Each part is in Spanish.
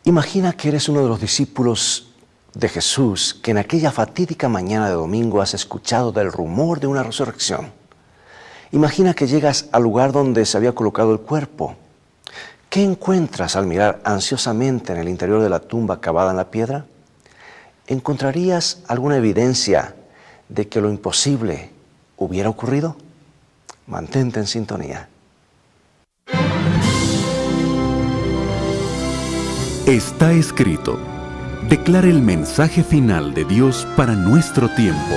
Imagina que eres uno de los discípulos de Jesús que en aquella fatídica mañana de domingo has escuchado del rumor de una resurrección. Imagina que llegas al lugar donde se había colocado el cuerpo. ¿Qué encuentras al mirar ansiosamente en el interior de la tumba cavada en la piedra? ¿Encontrarías alguna evidencia de que lo imposible hubiera ocurrido? Mantente en sintonía. Está escrito. Declara el mensaje final de Dios para nuestro tiempo.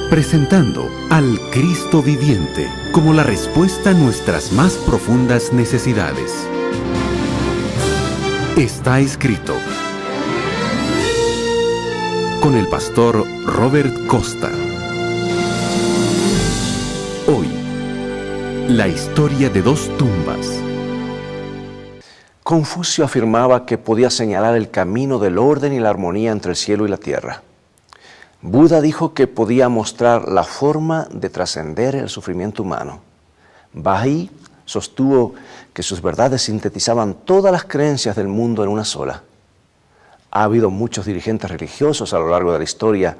Presentando al Cristo viviente como la respuesta a nuestras más profundas necesidades. Está escrito. Con el pastor Robert Costa. Hoy, la historia de dos tumbas. Confucio afirmaba que podía señalar el camino del orden y la armonía entre el cielo y la tierra. Buda dijo que podía mostrar la forma de trascender el sufrimiento humano. Bahá'í sostuvo que sus verdades sintetizaban todas las creencias del mundo en una sola. Ha habido muchos dirigentes religiosos a lo largo de la historia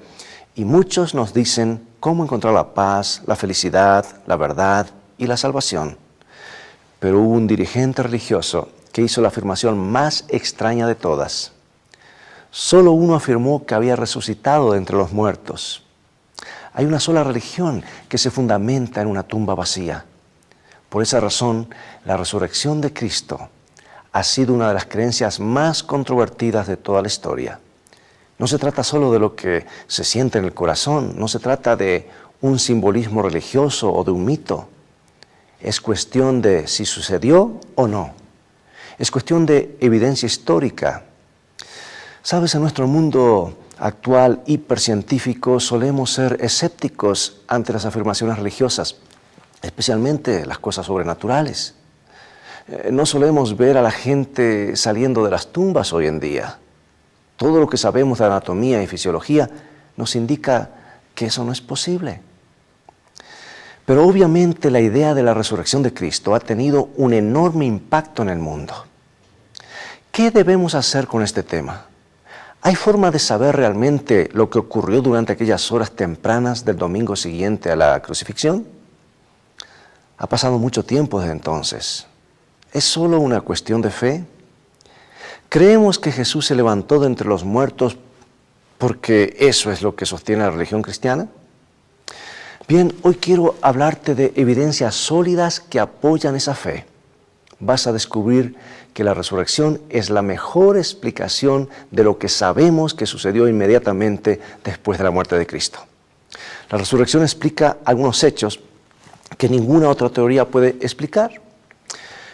y muchos nos dicen cómo encontrar la paz, la felicidad, la verdad y la salvación. Pero hubo un dirigente religioso que hizo la afirmación más extraña de todas. Solo uno afirmó que había resucitado de entre los muertos. Hay una sola religión que se fundamenta en una tumba vacía. Por esa razón, la resurrección de Cristo ha sido una de las creencias más controvertidas de toda la historia. No se trata solo de lo que se siente en el corazón, no se trata de un simbolismo religioso o de un mito. Es cuestión de si sucedió o no. Es cuestión de evidencia histórica. Sabes, en nuestro mundo actual hipercientífico solemos ser escépticos ante las afirmaciones religiosas, especialmente las cosas sobrenaturales. No solemos ver a la gente saliendo de las tumbas hoy en día. Todo lo que sabemos de anatomía y fisiología nos indica que eso no es posible. Pero obviamente la idea de la resurrección de Cristo ha tenido un enorme impacto en el mundo. ¿Qué debemos hacer con este tema? ¿Hay forma de saber realmente lo que ocurrió durante aquellas horas tempranas del domingo siguiente a la crucifixión? Ha pasado mucho tiempo desde entonces. ¿Es solo una cuestión de fe? ¿Creemos que Jesús se levantó de entre los muertos porque eso es lo que sostiene la religión cristiana? Bien, hoy quiero hablarte de evidencias sólidas que apoyan esa fe. Vas a descubrir que la resurrección es la mejor explicación de lo que sabemos que sucedió inmediatamente después de la muerte de Cristo. La resurrección explica algunos hechos que ninguna otra teoría puede explicar.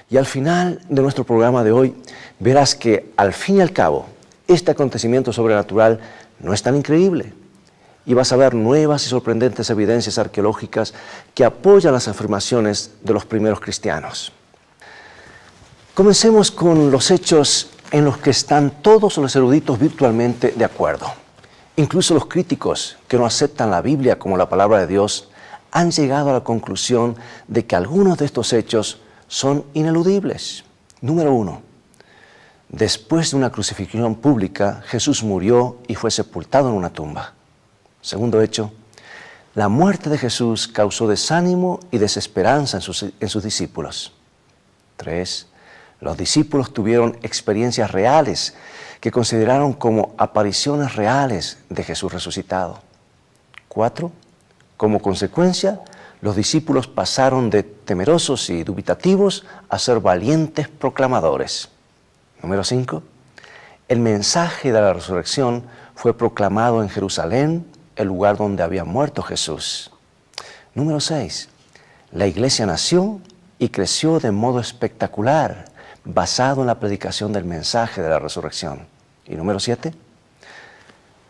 Y al final de nuestro programa de hoy, verás que al fin y al cabo, este acontecimiento sobrenatural no es tan increíble. Y vas a ver nuevas y sorprendentes evidencias arqueológicas que apoyan las afirmaciones de los primeros cristianos. Comencemos con los hechos en los que están todos los eruditos virtualmente de acuerdo. Incluso los críticos que no aceptan la Biblia como la palabra de Dios han llegado a la conclusión de que algunos de estos hechos son ineludibles. Número 1. Después de una crucifixión pública, Jesús murió y fue sepultado en una tumba. Segundo hecho, la muerte de Jesús causó desánimo y desesperanza en sus discípulos. 3. Los discípulos tuvieron experiencias reales que consideraron como apariciones reales de Jesús resucitado. 4. Como consecuencia, los discípulos pasaron de temerosos y dubitativos a ser valientes proclamadores. Número 5. El mensaje de la resurrección fue proclamado en Jerusalén, el lugar donde había muerto Jesús. Número 6. La iglesia nació y creció de modo espectacular, basado en la predicación del mensaje de la resurrección. Y número 7.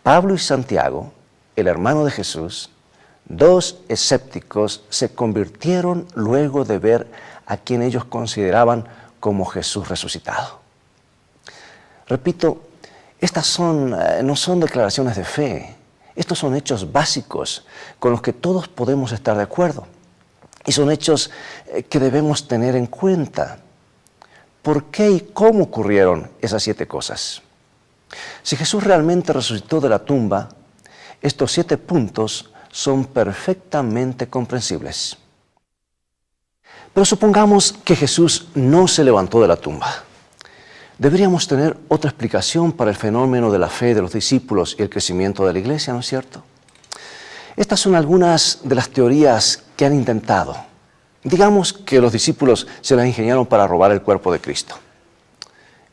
Pablo y Santiago, el hermano de Jesús, dos escépticos, se convirtieron luego de ver a quien ellos consideraban como Jesús resucitado. Repito, estas no son declaraciones de fe. Estos son hechos básicos con los que todos podemos estar de acuerdo. Y son hechos que debemos tener en cuenta. ¿por qué y cómo ocurrieron esas 7 cosas? Si Jesús realmente resucitó de la tumba, estos 7 puntos son perfectamente comprensibles. Pero supongamos que Jesús no se levantó de la tumba. Deberíamos tener otra explicación para el fenómeno de la fe de los discípulos y el crecimiento de la iglesia, ¿no es cierto? Estas son algunas de las teorías que han intentado. Digamos que los discípulos se las ingeniaron para robar el cuerpo de Cristo.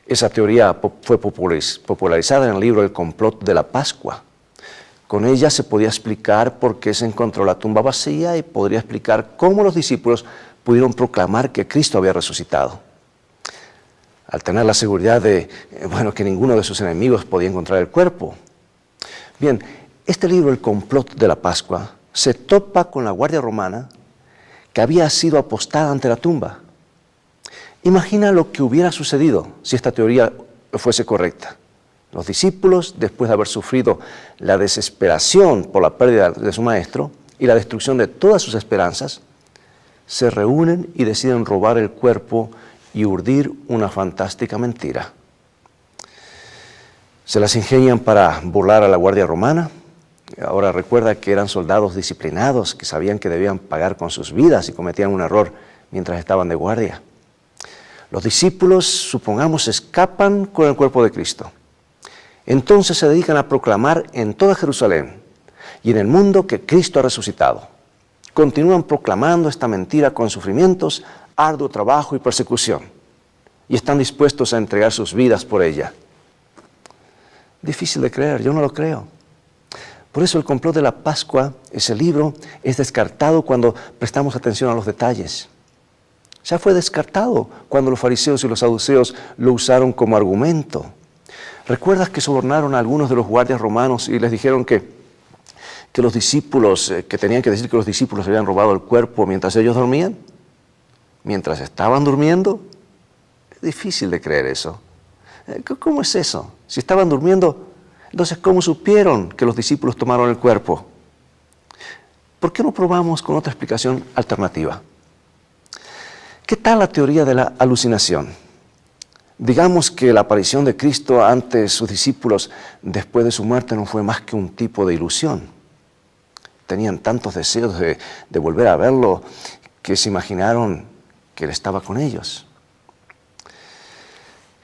Esa teoría fue popularizada en el libro El complot de la Pascua. Con ella se podía explicar por qué se encontró la tumba vacía y podría explicar cómo los discípulos pudieron proclamar que Cristo había resucitado. Al tener la seguridad de que ninguno de sus enemigos podía encontrar el cuerpo. Bien, este libro, El complot de la Pascua, se topa con la guardia romana que había sido apostada ante la tumba. Imagina lo que hubiera sucedido si esta teoría fuese correcta. Los discípulos, después de haber sufrido la desesperación por la pérdida de su maestro y la destrucción de todas sus esperanzas, se reúnen y deciden robar el cuerpo y urdir una fantástica mentira. Se las ingenian para burlar a la guardia romana. Ahora recuerda que eran soldados disciplinados que sabían que debían pagar con sus vidas si cometían un error mientras estaban de guardia. Los discípulos, supongamos, escapan con el cuerpo de Cristo. Entonces se dedican a proclamar en toda Jerusalén y en el mundo que Cristo ha resucitado. Continúan proclamando esta mentira con sufrimientos, arduo trabajo y persecución, y están dispuestos a entregar sus vidas por ella. Difícil de creer, yo no lo creo. Por eso El complot de la Pascua, ese libro, es descartado cuando prestamos atención a los detalles. Ya fue descartado cuando los fariseos y los saduceos lo usaron como argumento. ¿Recuerdas que sobornaron a algunos de los guardias romanos y les dijeron que los discípulos, que tenían que decir que los discípulos habían robado el cuerpo mientras ellos dormían? Mientras estaban durmiendo. Es difícil de creer eso. ¿Cómo es eso? Si estaban durmiendo, entonces ¿cómo supieron que los discípulos tomaron el cuerpo? ¿Por qué no probamos con otra explicación alternativa? ¿Qué tal la teoría de la alucinación? Digamos que la aparición de Cristo ante sus discípulos después de su muerte no fue más que un tipo de ilusión. Tenían tantos deseos de volver a verlo que se imaginaron que Él estaba con ellos.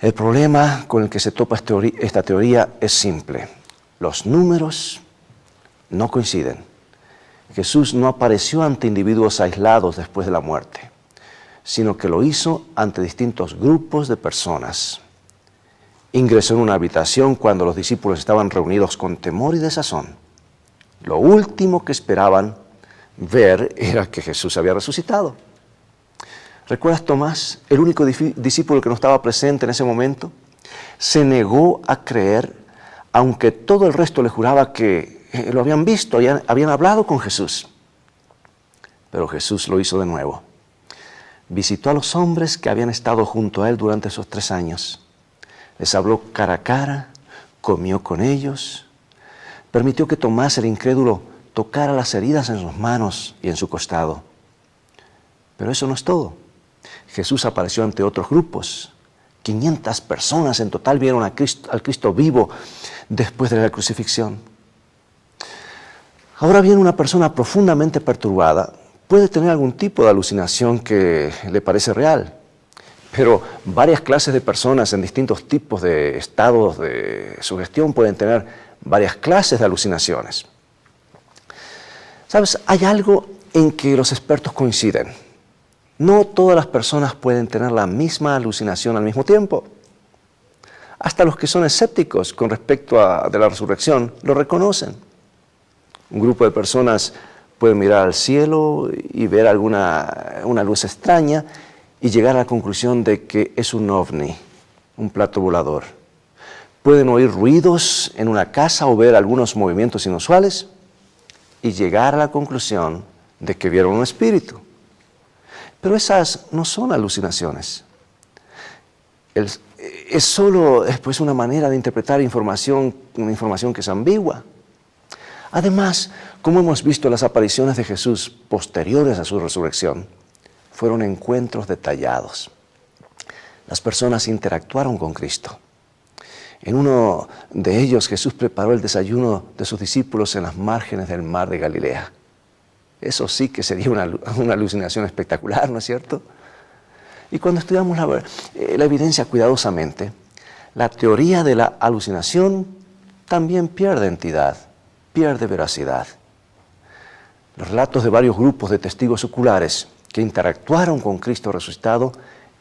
El problema con el que se topa esta teoría es simple. Los números no coinciden. Jesús no apareció ante individuos aislados después de la muerte, sino que lo hizo ante distintos grupos de personas. Ingresó en una habitación cuando los discípulos estaban reunidos con temor y desazón. Lo último que esperaban ver era que Jesús había resucitado. ¿Recuerdas Tomás, el único discípulo que no estaba presente en ese momento? Se negó a creer, aunque todo el resto le juraba que lo habían visto, habían hablado con Jesús. Pero Jesús lo hizo de nuevo. Visitó a los hombres que habían estado junto a Él durante esos 3 años. Les habló cara a cara, comió con ellos, permitió que Tomás, el incrédulo, tocara las heridas en sus manos y en su costado. Pero eso no es todo. Jesús apareció ante otros grupos. 500 personas en total vieron al Cristo vivo después de la crucifixión. Ahora bien, una persona profundamente perturbada puede tener algún tipo de alucinación que le parece real, pero varias clases de personas en distintos tipos de estados de sugestión pueden tener varias clases de alucinaciones. ¿Sabes? Hay algo en que los expertos coinciden. No todas las personas pueden tener la misma alucinación al mismo tiempo. Hasta los que son escépticos con respecto de la resurrección lo reconocen. Un grupo de personas puede mirar al cielo y ver una luz extraña y llegar a la conclusión de que es un ovni, un plato volador. Pueden oír ruidos en una casa o ver algunos movimientos inusuales y llegar a la conclusión de que vieron un espíritu. Pero esas no son alucinaciones. Es solo una manera de interpretar una información que es ambigua. Además, como hemos visto, las apariciones de Jesús posteriores a su resurrección fueron encuentros detallados. las personas interactuaron con Cristo. En uno de ellos Jesús preparó el desayuno de sus discípulos en las márgenes del mar de Galilea. Eso sí que sería una alucinación espectacular, ¿no es cierto? Y cuando estudiamos la evidencia cuidadosamente, la teoría de la alucinación también pierde entidad, pierde veracidad. Los relatos de varios grupos de testigos oculares que interactuaron con Cristo resucitado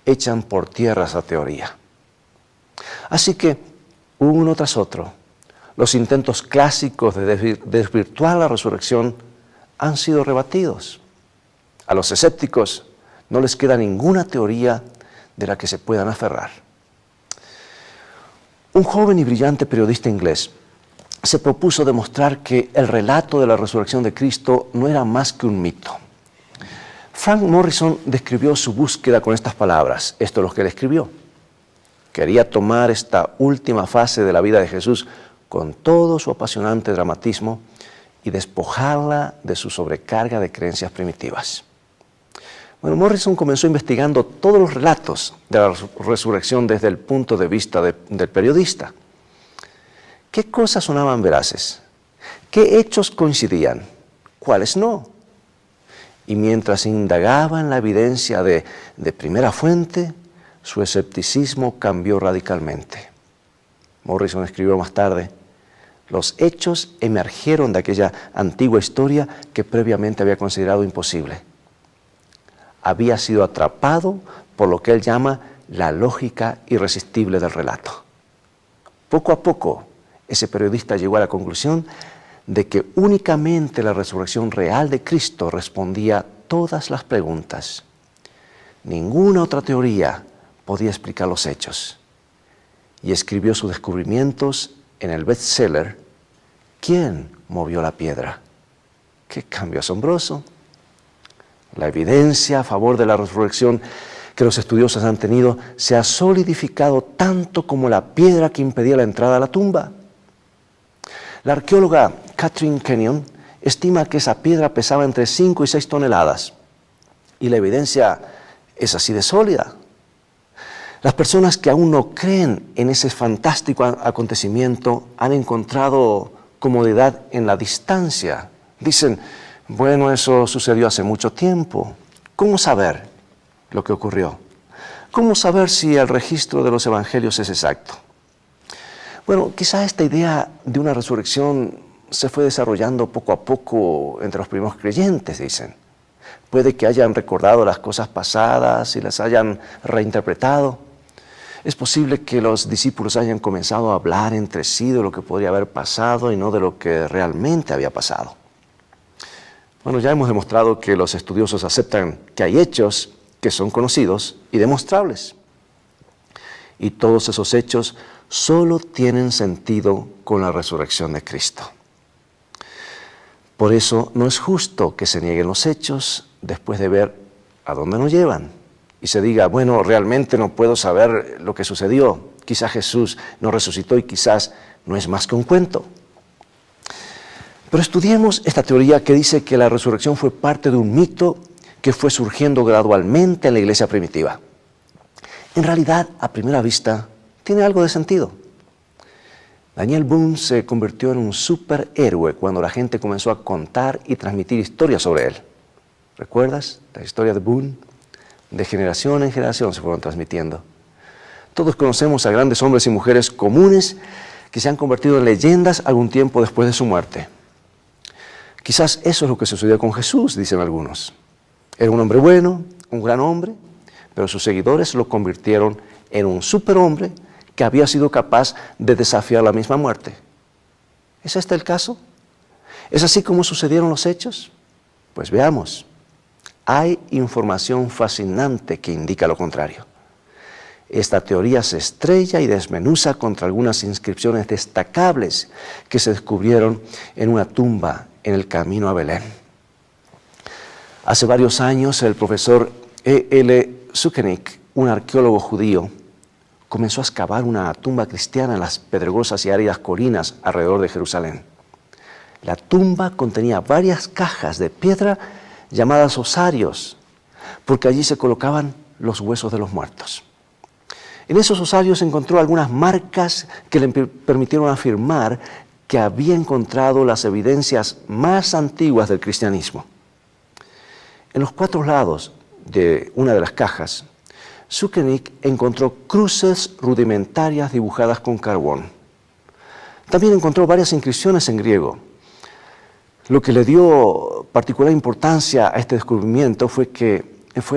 echan por tierra esa teoría. Así que, uno tras otro, los intentos clásicos de desvirtuar la resurrección han sido rebatidos. A los escépticos no les queda ninguna teoría de la que se puedan aferrar. Un joven y brillante periodista inglés se propuso demostrar que el relato de la resurrección de Cristo no era más que un mito. Frank Morrison describió su búsqueda con estas palabras. Esto es lo que él escribió. Quería tomar esta última fase de la vida de Jesús con todo su apasionante dramatismo y despojarla de su sobrecarga de creencias primitivas. Bueno, Morrison comenzó investigando todos los relatos de la resurrección desde el punto de vista del periodista. ¿Qué cosas sonaban veraces? ¿Qué hechos coincidían? ¿Cuáles no? Y mientras indagaba en la evidencia de primera fuente, su escepticismo cambió radicalmente. Morrison escribió más tarde: los hechos emergieron de aquella antigua historia que previamente había considerado imposible. Había sido atrapado por lo que él llama la lógica irresistible del relato. Poco a poco, ese periodista llegó a la conclusión de que únicamente la resurrección real de Cristo respondía todas las preguntas. Ninguna otra teoría podía explicar los hechos. Y escribió sus descubrimientos en el bestseller ¿Quién movió la piedra? ¡Qué cambio asombroso! La evidencia a favor de la resurrección que los estudiosos han tenido se ha solidificado tanto como la piedra que impedía la entrada a la tumba. La arqueóloga Catherine Kenyon estima que esa piedra pesaba entre 5 y 6 toneladas. Y la evidencia es así de sólida. Las personas que aún no creen en ese fantástico acontecimiento han encontrado comodidad en la distancia. Dicen, bueno, eso sucedió hace mucho tiempo. ¿Cómo saber lo que ocurrió? ¿Cómo saber si el registro de los evangelios es exacto? Bueno, quizá esta idea de una resurrección se fue desarrollando poco a poco entre los primeros creyentes, dicen. Puede que hayan recordado las cosas pasadas y las hayan reinterpretado. Es posible que los discípulos hayan comenzado a hablar entre sí de lo que podría haber pasado y no de lo que realmente había pasado. Bueno, ya hemos demostrado que los estudiosos aceptan que hay hechos que son conocidos y demostrables. Y todos esos hechos solo tienen sentido con la resurrección de Cristo. Por eso no es justo que se nieguen los hechos después de ver a dónde nos llevan. Y se diga, bueno, realmente no puedo saber lo que sucedió. Quizás Jesús no resucitó y quizás no es más que un cuento. Pero estudiemos esta teoría que dice que la resurrección fue parte de un mito que fue surgiendo gradualmente en la iglesia primitiva. En realidad, a primera vista, tiene algo de sentido. Daniel Boone se convirtió en un superhéroe cuando la gente comenzó a contar y transmitir historias sobre él. ¿Recuerdas la historia de Boone? De generación en generación se fueron transmitiendo. Todos conocemos a grandes hombres y mujeres comunes que se han convertido en leyendas algún tiempo después de su muerte. Quizás eso es lo que sucedió con Jesús, dicen algunos. Era un hombre bueno, un gran hombre, pero sus seguidores lo convirtieron en un superhombre que había sido capaz de desafiar la misma muerte. ¿Es este el caso? ¿Es así como sucedieron los hechos? Pues veamos. Hay información fascinante que indica lo contrario. Esta teoría se estrella y desmenuza contra algunas inscripciones destacables que se descubrieron en una tumba en el camino a Belén. Hace varios años, el profesor E.L. Sukenik, un arqueólogo judío, comenzó a excavar una tumba cristiana en las pedregosas y áridas colinas alrededor de Jerusalén. La tumba contenía varias cajas de piedra llamadas osarios, porque allí se colocaban los huesos de los muertos. En esos osarios encontró algunas marcas que le permitieron afirmar que había encontrado las evidencias más antiguas del cristianismo. En los 4 lados de una de las cajas, Sukenik encontró cruces rudimentarias dibujadas con carbón. También encontró varias inscripciones en griego. Lo que le dio particular importancia a este descubrimiento fue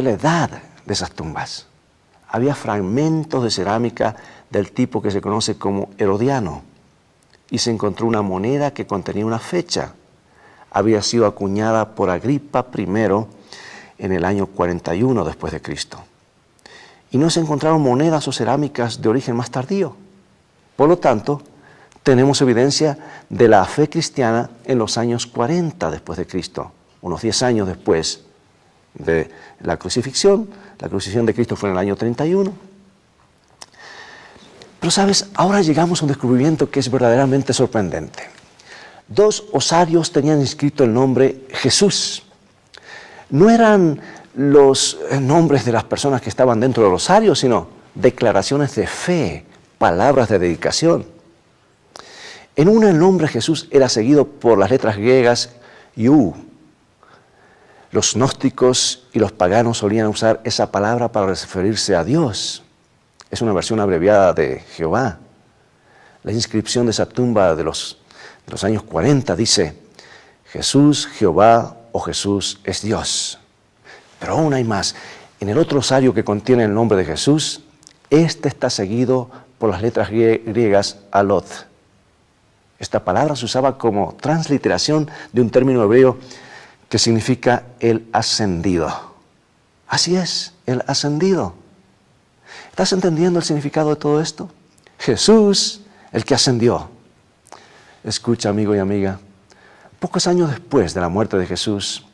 la edad de esas tumbas. Había fragmentos de cerámica del tipo que se conoce como herodiano, y se encontró una moneda que contenía una fecha. Había sido acuñada por Agripa I en el año 41 después de Cristo. Y no se encontraron monedas o cerámicas de origen más tardío. Por lo tanto, tenemos evidencia de la fe cristiana en los años 40 después de Cristo, unos 10 años después de la crucifixión. La crucifixión de Cristo fue en el año 31. Pero sabes, ahora llegamos a un descubrimiento que es verdaderamente sorprendente. 2 osarios tenían inscrito el nombre Jesús. No eran los nombres de las personas que estaban dentro del osario, sino declaraciones de fe, palabras de dedicación. En una el nombre Jesús era seguido por las letras griegas Iu. Los gnósticos y los paganos solían usar esa palabra para referirse a Dios. Es una versión abreviada de Jehová. La inscripción de esa tumba de los años 40 dice: Jesús, Jehová o Jesús es Dios. Pero aún hay más. En el otro osario que contiene el nombre de Jesús, este está seguido por las letras griegas Alot. Esta palabra se usaba como transliteración de un término hebreo que significa el ascendido. Así es, el ascendido. ¿Estás entendiendo el significado de todo esto? Jesús, el que ascendió. Escucha, amigo y amiga, pocos años después de la muerte de Jesús,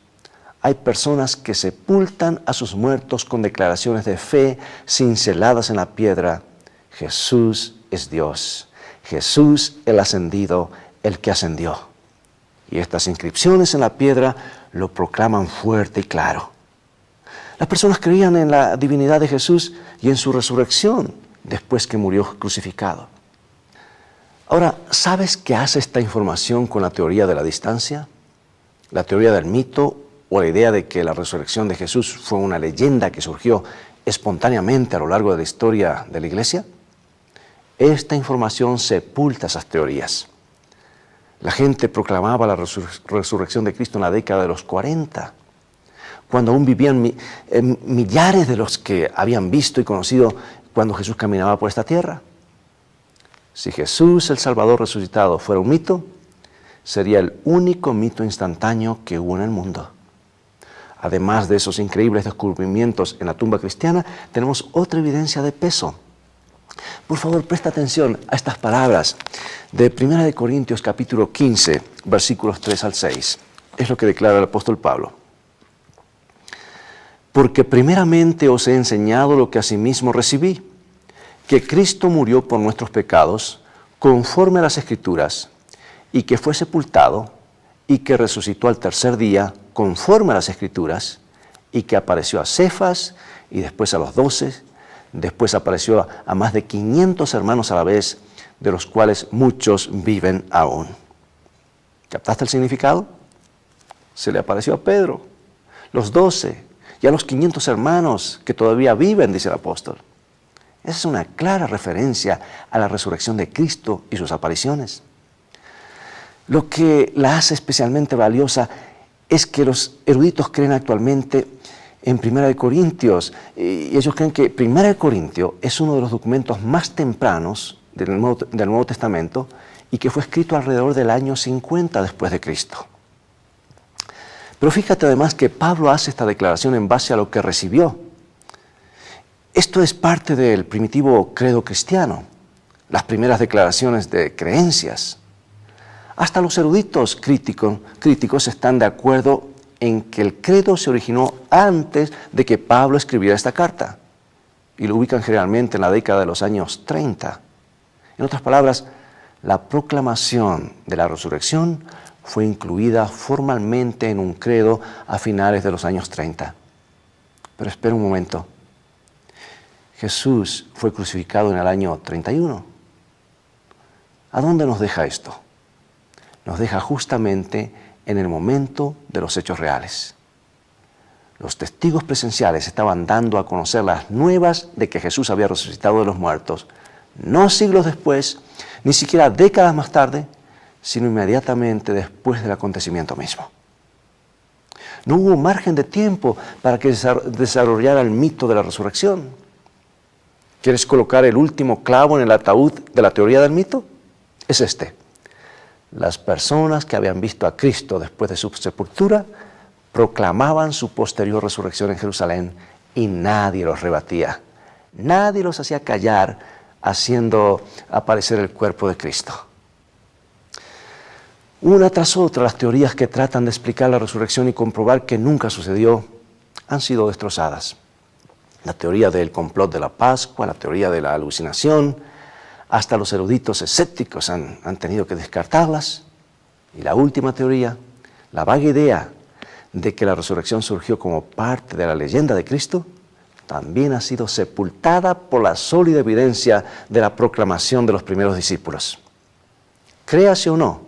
hay personas que sepultan a sus muertos con declaraciones de fe cinceladas en la piedra. Jesús es Dios. Jesús el ascendido, el que ascendió. Y estas inscripciones en la piedra lo proclaman fuerte y claro. Las personas creían en la divinidad de Jesús y en su resurrección después que murió crucificado. Ahora, ¿sabes qué hace esta información con la teoría de la distancia? La teoría del mito o la idea de que la resurrección de Jesús fue una leyenda que surgió espontáneamente a lo largo de la historia de la Iglesia. Esta información sepulta esas teorías. La gente proclamaba la resurrección de Cristo en la década de los 40, cuando aún vivían millares de los que habían visto y conocido cuando Jesús caminaba por esta tierra. Si Jesús, el Salvador resucitado, fuera un mito, sería el único mito instantáneo que hubo en el mundo. Además de esos increíbles descubrimientos en la tumba cristiana, tenemos otra evidencia de peso. Por favor, presta atención a estas palabras de 1 Corintios capítulo 15, versículos 3 al 6. Es lo que declara el apóstol Pablo. Porque primeramente os he enseñado lo que asimismo recibí, que Cristo murió por nuestros pecados, conforme a las Escrituras, y que fue sepultado, y que resucitó al tercer día, conforme a las Escrituras, y que apareció a Cefas, y después a los 12, después apareció a más de 500 hermanos a la vez, de los cuales muchos viven aún. ¿Captaste el significado? Se le apareció a Pedro, los 12, y a los 500 hermanos que todavía viven, dice el apóstol. Esa es una clara referencia a la resurrección de Cristo y sus apariciones. Lo que la hace especialmente valiosa es que los eruditos creen actualmente en 1 Corintios, y ellos creen que 1 Corintios es uno de los documentos más tempranos del Nuevo Testamento y que fue escrito alrededor del año 50 después de Cristo. Pero fíjate además que Pablo hace esta declaración en base a lo que recibió. Esto es parte del primitivo credo cristiano, las primeras declaraciones de creencias. Hasta los eruditos críticos están de acuerdo en que el credo se originó antes de que Pablo escribiera esta carta, y lo ubican generalmente en la década de los años 30. En otras palabras, la proclamación de la resurrección fue incluida formalmente en un credo a finales de los años 30. Pero espera un momento. Jesús fue crucificado en el año 31. ¿A dónde nos deja esto? Nos deja justamente en el momento de los hechos reales. Los testigos presenciales estaban dando a conocer las nuevas de que Jesús había resucitado de los muertos, no siglos después, ni siquiera décadas más tarde, sino inmediatamente después del acontecimiento mismo. No hubo margen de tiempo para que desarrollara el mito de la resurrección. ¿Quieres colocar el último clavo en el ataúd de la teoría del mito? Es este. Las personas que habían visto a Cristo después de su sepultura proclamaban su posterior resurrección en Jerusalén y nadie los rebatía. Nadie los hacía callar haciendo aparecer el cuerpo de Cristo. Una tras otra, las teorías que tratan de explicar la resurrección y comprobar que nunca sucedió han sido destrozadas. La teoría del complot de la Pascua, la teoría de la alucinación, hasta los eruditos escépticos han tenido que descartarlas. Y la última teoría, la vaga idea de que la resurrección surgió como parte de la leyenda de Cristo, también ha sido sepultada por la sólida evidencia de la proclamación de los primeros discípulos. Créase o no,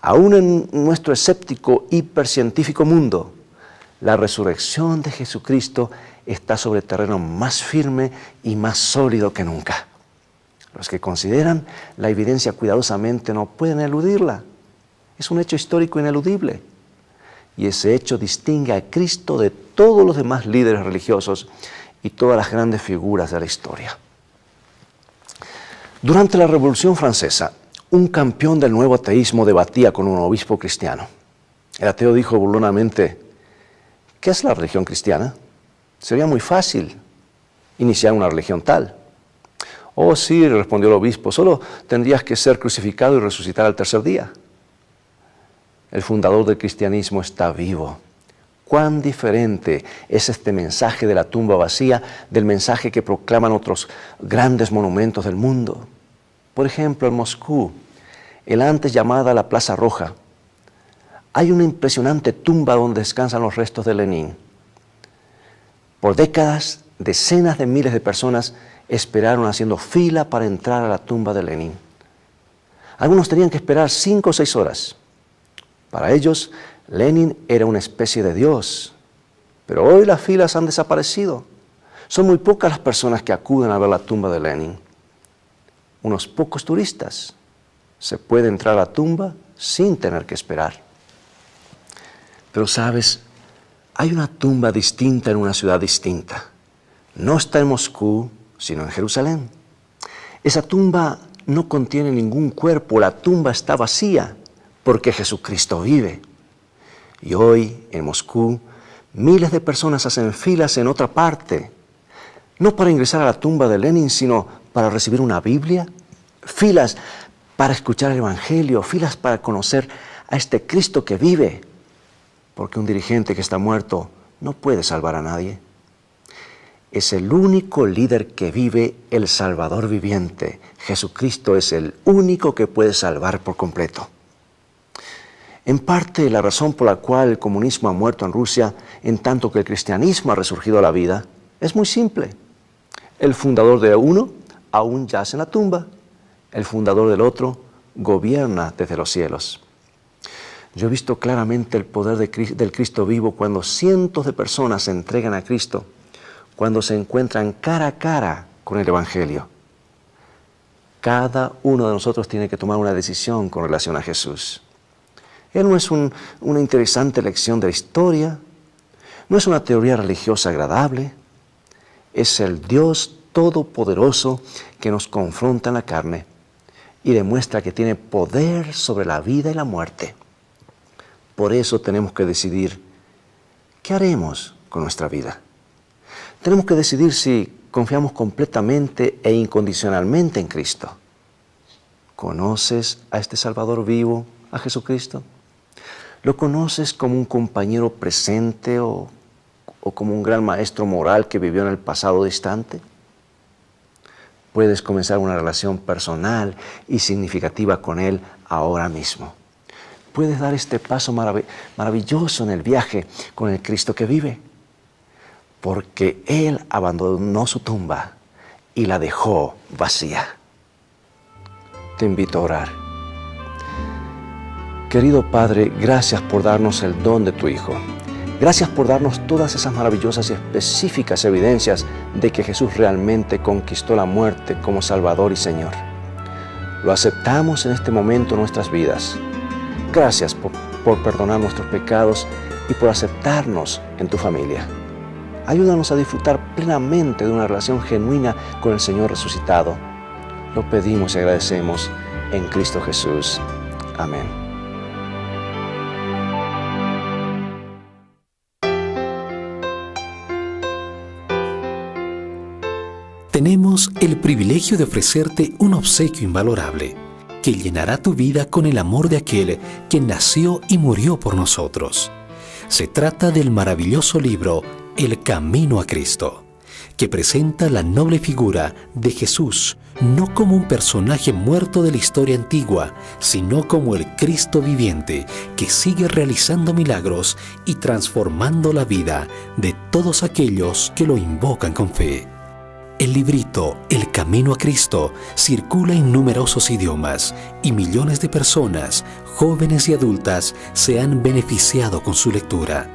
aún en nuestro escéptico hipercientífico mundo, la resurrección de Jesucristo está sobre terreno más firme y más sólido que nunca. Los que consideran la evidencia cuidadosamente no pueden eludirla. Es un hecho histórico ineludible. Y ese hecho distingue a Cristo de todos los demás líderes religiosos y todas las grandes figuras de la historia. Durante la Revolución Francesa, un campeón del nuevo ateísmo debatía con un obispo cristiano. El ateo dijo burlonamente: ¿qué es la religión cristiana? Sería muy fácil iniciar una religión tal. Oh, sí, respondió el obispo, solo tendrías que ser crucificado y resucitar al tercer día. El fundador del cristianismo está vivo. Cuán diferente es este mensaje de la tumba vacía del mensaje que proclaman otros grandes monumentos del mundo. Por ejemplo, en Moscú, el antes llamada la Plaza Roja, hay una impresionante tumba donde descansan los restos de Lenin. Por décadas, decenas de miles de personas esperaron haciendo fila para entrar a la tumba de Lenin. Algunos tenían que esperar 5 o 6 horas. Para ellos, Lenin era una especie de Dios. Pero hoy las filas han desaparecido. Son muy pocas las personas que acuden a ver la tumba de Lenin. Unos pocos turistas. Se puede entrar a la tumba sin tener que esperar. Pero sabes, hay una tumba distinta en una ciudad distinta. No está en Moscú, sino en Jerusalén. Esa tumba no contiene ningún cuerpo, la tumba está vacía, porque Jesucristo vive. Y hoy, en Moscú, miles de personas hacen filas en otra parte, no para ingresar a la tumba de Lenin, sino para recibir una Biblia, filas para escuchar el Evangelio, filas para conocer a este Cristo que vive, porque un dirigente que está muerto no puede salvar a nadie. Es el único líder que vive, el Salvador viviente. Jesucristo es el único que puede salvar por completo. En parte, la razón por la cual el comunismo ha muerto en Rusia, en tanto que el cristianismo ha resurgido a la vida, es muy simple. El fundador de uno aún yace en la tumba. El fundador del otro gobierna desde los cielos. Yo he visto claramente el poder del Cristo vivo cuando cientos de personas se entregan a Cristo, cuando se encuentran cara a cara con el Evangelio. Cada uno de nosotros tiene que tomar una decisión con relación a Jesús. Él no es una interesante lección de la historia, no es una teoría religiosa agradable, es el Dios todopoderoso que nos confronta en la carne y demuestra que tiene poder sobre la vida y la muerte. Por eso tenemos que decidir qué haremos con nuestra vida. Tenemos que decidir si confiamos completamente e incondicionalmente en Cristo. ¿Conoces a este Salvador vivo, a Jesucristo? ¿Lo conoces como un compañero presente o como un gran maestro moral que vivió en el pasado distante? Puedes comenzar una relación personal y significativa con Él ahora mismo. Puedes dar este paso maravilloso en el viaje con el Cristo que vive. Porque Él abandonó su tumba, y la dejó vacía. Te invito a orar. Querido Padre, gracias por darnos el don de tu Hijo. Gracias por darnos todas esas maravillosas y específicas evidencias de que Jesús realmente conquistó la muerte como Salvador y Señor. Lo aceptamos en este momento en nuestras vidas. Gracias por perdonar nuestros pecados y por aceptarnos en tu familia. Ayúdanos a disfrutar plenamente de una relación genuina con el Señor resucitado. Lo pedimos y agradecemos en Cristo Jesús. Amén. Tenemos el privilegio de ofrecerte un obsequio invalorable que llenará tu vida con el amor de aquel que nació y murió por nosotros. Se trata del maravilloso libro El Camino a Cristo, que presenta la noble figura de Jesús, no como un personaje muerto de la historia antigua, sino como el Cristo viviente que sigue realizando milagros y transformando la vida de todos aquellos que lo invocan con fe. El librito El Camino a Cristo circula en numerosos idiomas y millones de personas, jóvenes y adultas, se han beneficiado con su lectura.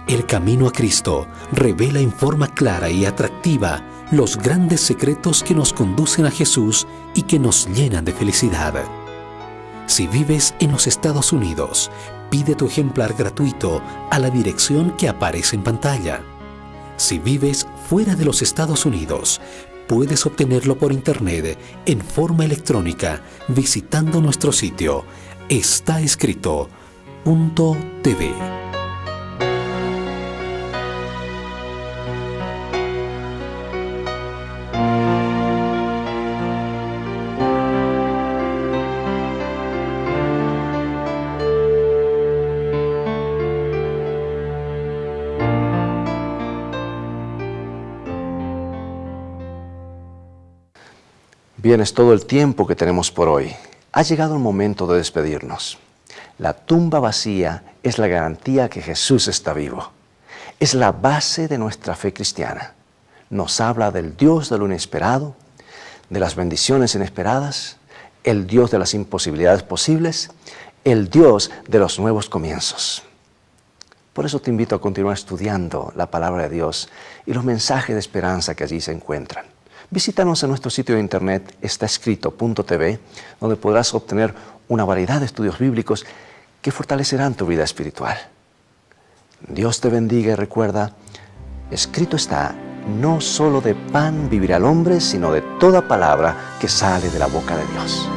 El Camino a Cristo revela en forma clara y atractiva los grandes secretos que nos conducen a Jesús y que nos llenan de felicidad. Si vives en los Estados Unidos, pide tu ejemplar gratuito a la dirección que aparece en pantalla. Si vives fuera de los Estados Unidos, puedes obtenerlo por internet en forma electrónica visitando nuestro sitio estaescrito.tv. Bien, es todo el tiempo que tenemos por hoy. Ha llegado el momento de despedirnos. La tumba vacía es la garantía que Jesús está vivo. Es la base de nuestra fe cristiana. Nos habla del Dios de lo inesperado, de las bendiciones inesperadas, el Dios de las imposibilidades posibles, el Dios de los nuevos comienzos. Por eso te invito a continuar estudiando la palabra de Dios y los mensajes de esperanza que allí se encuentran. Visítanos en nuestro sitio de internet estaescrito.tv, donde podrás obtener una variedad de estudios bíblicos que fortalecerán tu vida espiritual. Dios te bendiga y recuerda, escrito está, no solo de pan vivirá el hombre, sino de toda palabra que sale de la boca de Dios.